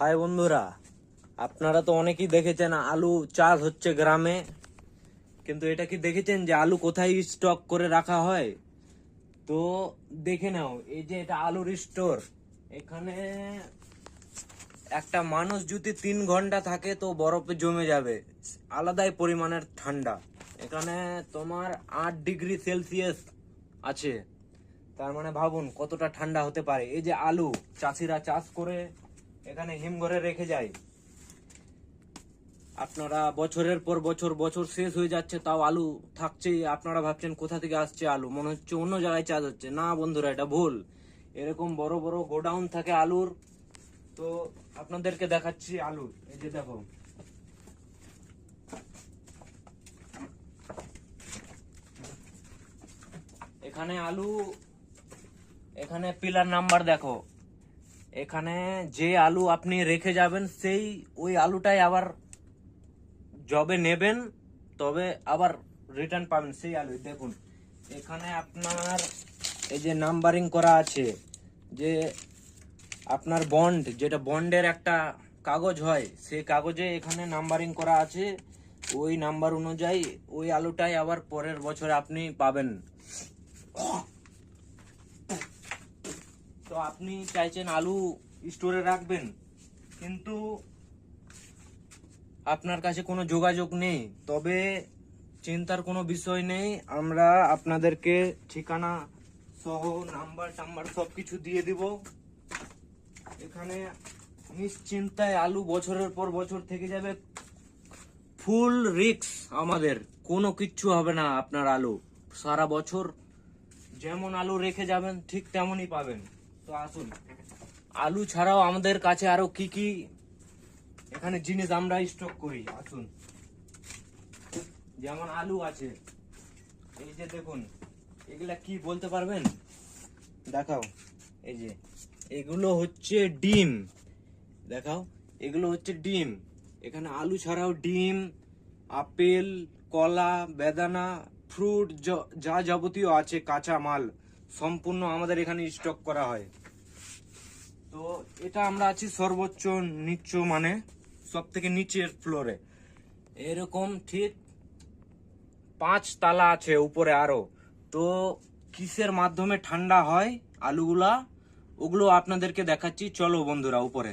High বন্ধুরা, আপনারা তো অনেকেই দেখেছেন আলু চাষ হচ্ছে গ্রামে। কিন্তু এটা কি দেখেছেন যে আলু কোথায় স্টক করে রাখা হয়? তো দেখে নাও, এই যে এটা আলুর স্টোর। এখানে একটা মানুষ যদি 3 ঘন্টা থাকে তো বরফে জমে যাবে, আলাদাই পরিমাণের ঠান্ডা। এখানে তোমার 8 ডিগ্রি সেলসিয়াস আছে। তার মানে ভাবুন কতটা ঠান্ডা হতে পারে। এই যে আলু চাষিরা চাষ করে এখানে হিমঘরে রেখে যায়। আপনারা বছরের পর বছর, বছর শেষ হয়ে যাচ্ছে তাও আলু থাকছেই। আপনারা ভাবছেন কোথা থেকে আসছে আলু, মনে হচ্ছে অন্য জায়গায় চাষ হচ্ছে। না বন্ধুরা, এটা ভুল। এরকম বড় বড় গোডাউন থাকে আলুর। তো আপনাদেরকে দেখাচ্ছি আলু। এই যে দেখো, এখানে আলু, এখানে পিলার নাম্বার দেখো। এখানে যে আলু আপনি রেখে যাবেন সেই ওই আলুটাই আবার জবে নেবেন, তবে আবার রিটার্ন পাবেন সেই আলু। দেখুন এখানে আপনার এই যে নাম্বারিং করা আছে, যে আপনার বন্ড, যেটা বন্ডের একটা কাগজ হয়, সেই কাগজে এখানে নাম্বারিং করা আছে। ওই নাম্বার অনুযায়ী ওই আলুটাই আবার পরের বছরে আপনি পাবেন। তো আপনি চাইছেন আলু স্টোরে রাখবেন, কিন্তু আপনার কাছে কোনো যোগাযোগ নেই, তবে চিন্তার কোনো বিষয় নেই। আমরা আপনাদেরকে ঠিকানা সহ নাম্বার টাম্বার সবকিছু দিয়ে দিব। এখানে নিশ্চিন্তায় আলু বছরের পর বছর থেকে যাবে। ফুল রিস্ক আমাদের, কোনো কিচ্ছু হবে না। আপনার আলু সারা বছর যেমন আলু রেখে যাবেন ঠিক তেমনই পাবেন। তো আসুন, আলু ছাড়াও আমাদের কাছে আরো কি কি এখানে জিনিস আমরা স্টক করি আসুন। যেমন আলু আছে, এই যে দেখুন, এগুলা কি বলতে পারবেন? দেখাও। এই যে এগুলো হচ্ছে ডিম, দেখাও, এগুলো হচ্ছে ডিম। এখানে আলু ছাড়াও ডিম, আপেল, কলা, বেদানা, ফ্রুট, যা যাবতীয় আছে কাঁচা মাল সম্পূর্ণ আমাদের এখানে স্টক করা হয়। তো এটা আমরা আছি সর্বোচ্চ নিচ্চ, মানে সব থেকে নিচের ফ্লোরে। এরকম ঠিক 5 তলা আছে উপরে আরো। তো কিসের মাধ্যমে ঠান্ডা হয় আলুগুলা, ওগুলো আপনাদেরকে দেখাচ্ছি। চলো বন্ধুরা উপরে।